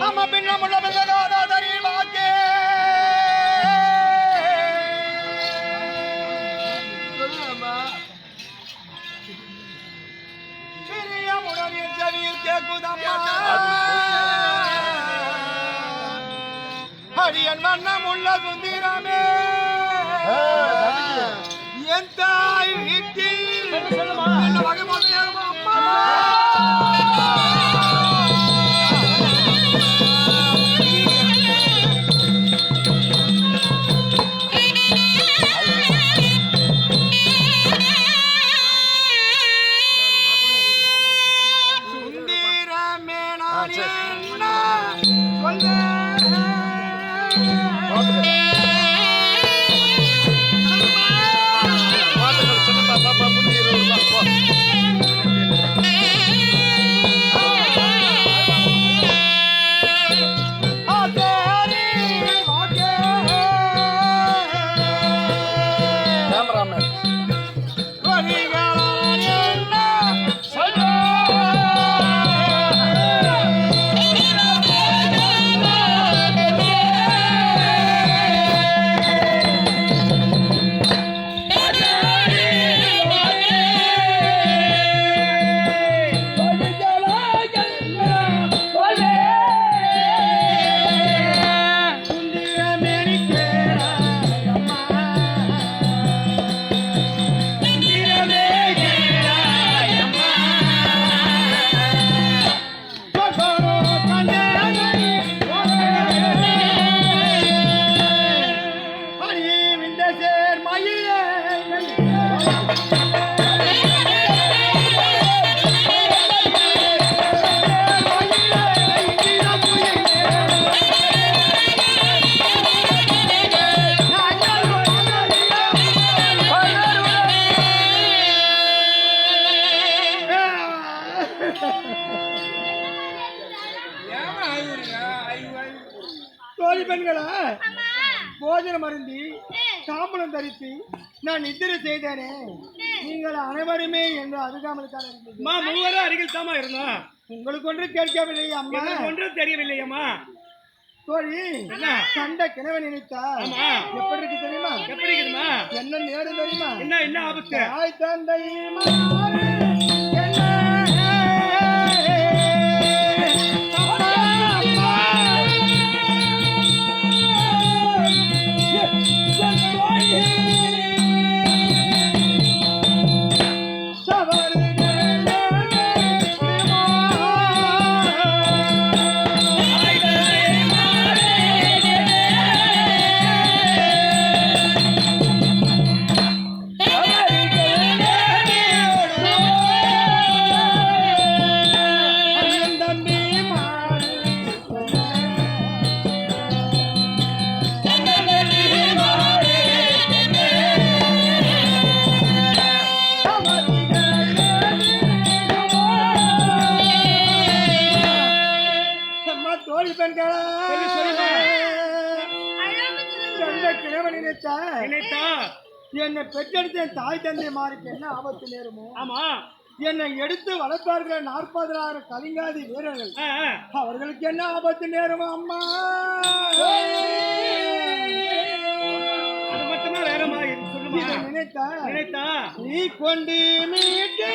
அம்மா பின்ன முள்ள பிள்ளை வாக்கே சிறிய முடனின் செவியில் கேட்குதம்மா அடியன் வண்ணம் உள்ள சுந்தரமே என் தாய் வீட்டில் என்ன வகை அம்மா போஜனம் அருந்தி தாம்பலம் தரித்து நான் நித்திரை செய்தேனே நீங்கள் அனைவருமே என்று அருகாமலுக்கான மூவரும் அருகில் தாமா இருந்தோம் உங்களுக்கு ஒன்று கேட்கவில்லை அம்மா ஒன்றும் தெரியவில்லை அம்மா தோழி கண்ட கிணவன் நினைத்தா எப்படி இருக்கு தெரியுமா எப்படி இருக்குமா என்ன நேரம் தெரியுமா என்ன ஆபத்து தாய் தந்தை என்னை பெற்றெடுத்த என் தாய் தந்தை மாறிக்கு என்ன ஆபத்து நேருமோ ஆமா என்னை எடுத்து வளர்ப்பார்கள் 40,000 கலிங்காதி வீரர்கள் அவர்களுக்கு என்ன ஆபத்து நேருமோ அம்மா அது மட்டுமா வேறமா சொல்லுமா நினைத்தா நீ கொண்டு மீட்டு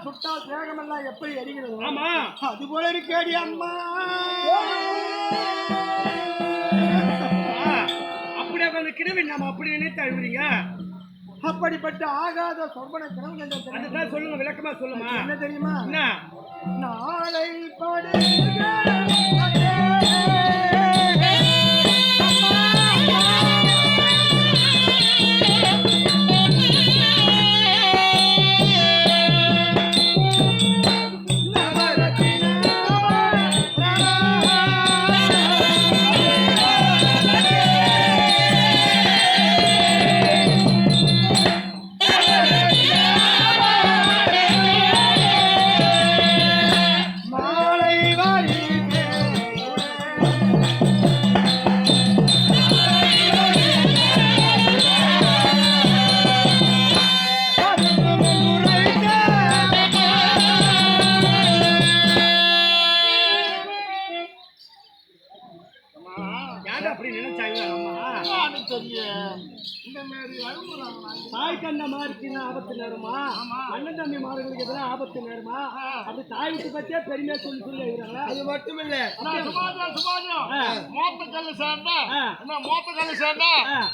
சுட்டால் வேகமெல்லாம் எப்படி எரிகிறது ஆமா அது போல இருக்கேடி அம்மா அப்படியே அந்த கிணவி நாம அப்படி நினைத்து அழுவுறீங்க அப்படிப்பட்ட ஆகாத சொர்பன கிணவு அதுதான் சொல்லுங்க விளக்கமா சொல்லுமா என்ன தெரியுமா என்ன நாளை படு தாய் தந்த மாருக்கு ஆபத்து நேருமா? அண்ணன் தம்பி மார்களுக்கு எதெல்லாம் ஆபத்து நேருமா? அப்படி தாய் விட்டு பத்தியா பெருமையா சொல்லி சொல்லி எழுதுறாங்களா? அது மட்டும் இல்ல,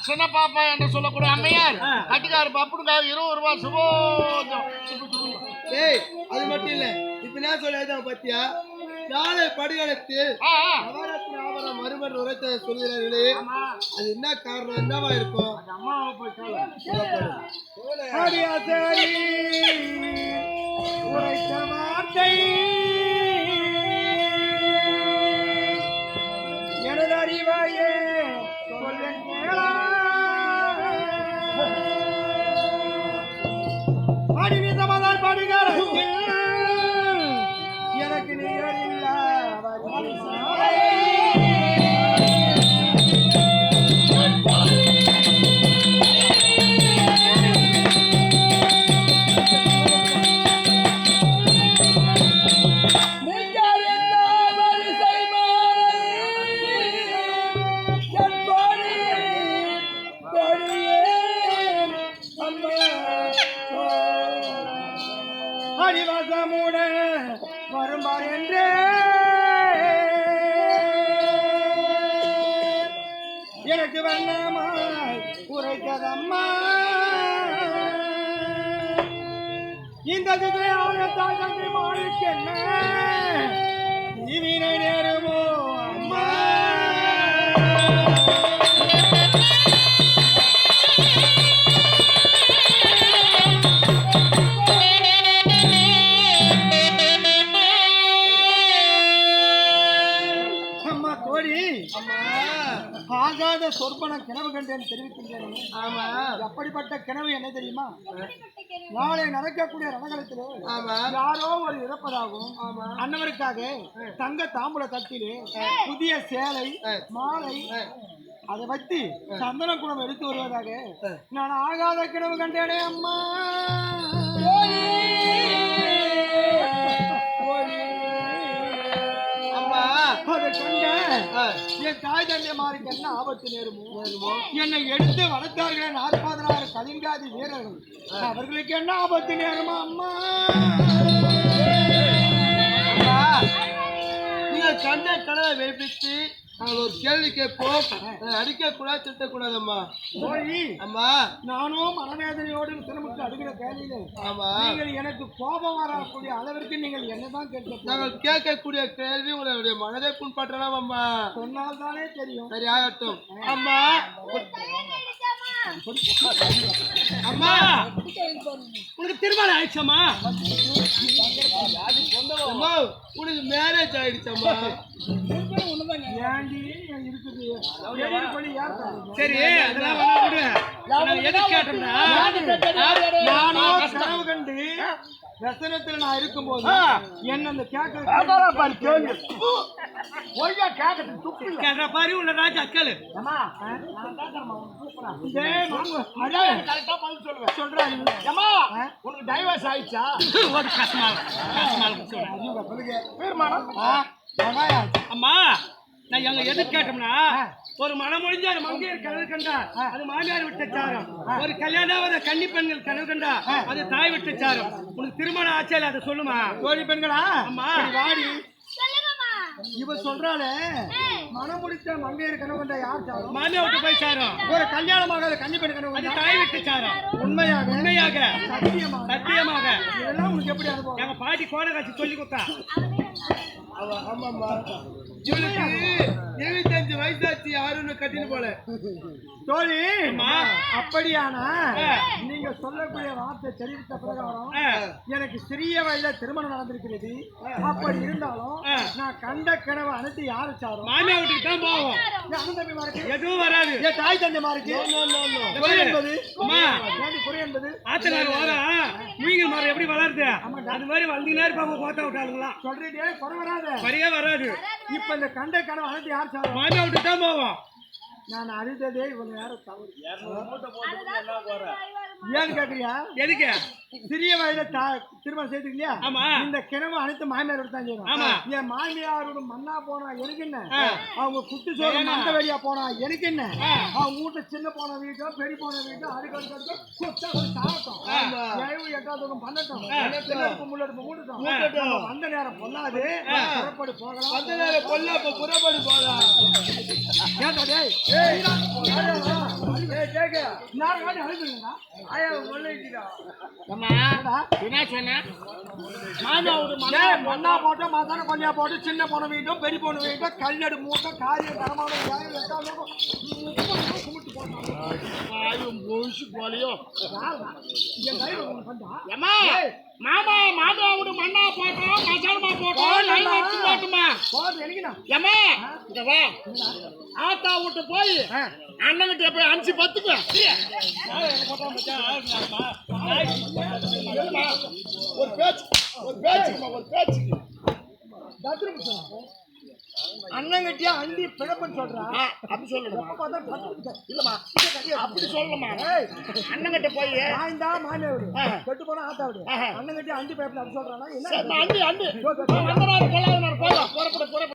சின்ன பாப்பா என்று சொல்லக்கூடிய அம்மையார் கட்டிக்காரு பப்புடுக்காக 20 ரூபாய் சுபோஜம். அது மட்டும் இல்ல, இப்ப என்ன சொல்ல பத்தியா நாளை படுகாலத்து ஆபரம் மறுபடி உரைத்த சொல்கிறார்களே, அது என்ன காரணம், என்னவா இருக்கும்? அம்மாவை போய் உரைத்த வார்த்தை எனது அறிவாயே சொல்லேன் கேளா. அடிவிதமதால் படுகாலத்தில் எனக்கு நிகர் இல்ல அடிவாசமுட வரும்பார் என்றே எனக்கு வண்ணமாய் உரைத்ததம்மா. இந்த திசையாளத்தாய் தந்தை மாறுக்கென்ன இவினை நேருமோ அம்மா. ஆகாத சொற்பன கிணவு கண்டேன் தெரிவிக்கின்றேன். ஆமா, அப்படிப்பட்ட கிணவு என்ன தெரியுமா? நாளை நடக்கக்கூடிய ரணகலத்திலே யாரோ ஒரு இறப்பதாகவும் அன்னவருக்காக தங்க தாம்பூல தட்டிலே புதிய சேலை மாலை அதை வச்சு சந்தன குணம் எடுத்து வருவதாக நான் ஆகாத கிணவு கண்டேனே அம்மா. அதை கண்ட என் தாய் தந்தைமாருக்கு என்ன ஆபத்து நேருமோ? என்னை எடுத்து வளர்த்தார்களே 40,000 கலிங்காதி வீரர்கள், அவர்களுக்கு என்ன ஆபத்து நேருமா அம்மா? நீங்கள் கண்ட கனவை வைப்பித்து நாங்கள் ஒரு கேள்வி கேட்போம், அடிக்க கூடாது, திட்டக்கூடாதம்மா. அம்மா, நானும் மனவேதனையோடு சிரமத்து அடுக்கிற கேள்வியிலே நீங்கள் எனக்கு கோபம் வரக்கூடிய அளவிற்கு நீங்கள் என்னதான் கேட்க? நாங்கள் கேட்கக்கூடிய கேள்வி உங்களுடைய மனதை புண்பற்றலாம் அம்மா. சொன்னால் தானே தெரியும். சரி, ஆகட்டும் அம்மா. அம்மா, உனக்கு திருமணம் ஆயிடுச்சம்மா? அம்மா, உனக்கு மேரேஜ் ஆயிடுச்சம்மா? சரி, அதெல்லாம் எது கேட்டோம்னா, கனவு கண்டு ரசனத்தில் நான் இருக்கும்போது என்ன அந்த பாரு உள்ள ராஜா அக்கல் உனக்கு டைவர்ஸ் ஆயிடுச்சா? அம்மா, நான் எங்க எது கேட்டோம்னா, ஒரு மனம் முடிஞ்ச ஒரு மங்கையர் கனவு கண்டா அது மாமியார் விட்ட சாரம், ஒரு கல்யாணம் கன்னி பெண்கள் கனவு கண்டா அது தாய் விட்ட சாரம். உனக்கு திருமணம் ஆச்சா அதை சொல்லுமா? தோழி பெண்களா? அம்மா வாடி, இவ சொல்றாளே மனம் முடிச்ச மங்கையர் கனவு கண்டா யார் சாரம்? மாமியார் விட்டு போய் சாரம். ஒரு கல்யாணமாக கன்னி பெண் கனவு அது தாய் விட்ட சாரம். உண்மையாக? உண்மையாக, சத்தியமாக, சத்தியமாக. இதெல்லாம் உனக்கு எப்படி அனுபவம்? எங்க பாட்டி கோடை காட்சி சொல்லி கொடுத்தா. ஆமாம்மா, இவளுக்கு 75 வயசாச்சு, யாரும் கட்டிட்டு போல. தோழி, அப்படியானா நீங்க சொல்லக்கூடிய வார்த்தை தெரிவித்த பிரகாரம் எனக்கு சிறிய வயதுல திருமணம் நடந்திருக்கிறது. அப்படி இருந்தாலும் நான் கண்ட கனவு அனைத்து யாரு சாரும்? மாமியா வீட்டுக்கு தான் போவோம். எதுவும் வராது. என் தாய் தந்தை மாருக்கு என்பது குறை என்பது ஆத்தனார் வாரம் மூங்கில் மரம் எப்படி வளருது அது மாதிரி வளர்ந்துனே இருப்பாங்க. கோத்தா விட்டாளுங்களா சொல்றீங்க, குறை வராது, வரையே வராது. இப்ப இந்த கண்ட கனவு அனைத்து யார் சாரும்? மாமியா வீட்டுக்கு தான் போவோம். நான் அழுததே இவங்க யாரும் தவறு. ஏன்னு கேக்குறியா? எதுக்கு? சிறிய வயதுல திருமணம் செய்து இல்லையா ஆமா. இந்த கிணவு அனைத்து மாமியாரோட தான் செய்யணும். ஆமா. என் மாமியாரோட மண்ணா போனா எனக்கு என்ன, அவங்க குட்டி சோறு மந்த வெளியா போனா எனக்கு என்ன, அவங்க வீட்டுல சின்ன போன வீட்டோ பெரிய போன வீட்டோ அடுக்கடுக்கு குத்தா ஒரு சாகட்டும், 7 8 பண்ணட்டும், எல்லாருக்கும் முள்ளெடுப்பு மூட்டுட்டோம். வந்த நேரம் பொல்லாது புறப்படு போகலாம். அந்த நேரம் கொல்ல இப்ப புறப்படு போகலாம். ஏன்டா டேய் கேக்க நான் காட்டி அழுதுங்கடா ஆயா முள்ளைட்டிடா. அம்மா என்ன சொன்ன? மண்ணா போட்டு மசான பண்ணியா போட்டு சின்ன போன வீட்டும் பெரிய போன வீட்டும் கல்லடு மூட்டை காரியம் தரமான கும்பிட்டு வாயும் போயிச்சு போலியோ. போட்டா மாமா மாமாவோட மண்ணா போட்டோம் மசாலமா போட்டோம் லைன் வச்சு போட்டுமா போட்டு எனக்குண்ணா ஏமா இங்க வா. ஆத்தா விட்டு போய் அண்ணன்கிட்ட போய் அனுப்பிச்சு பத்துக்க. ஒரு பேச்சு அண்ணங்கிட்டே அண்டி பிழப்புன்னு சொல்றா. அப்படி சொல்லணுமா? பார்த்தா இல்லம்மா அப்படி சொல்லணுமா? அண்ணங்கிட்ட போய் ஆய்ந்தா மாமியாரு கெட்டு போனா ஆத்தாவுடு அண்ணங்கிட்டே அண்டி பிழப்பு அப்படி சொல்றானா என்ன அண்டி வந்த நாள் கொள்ளாத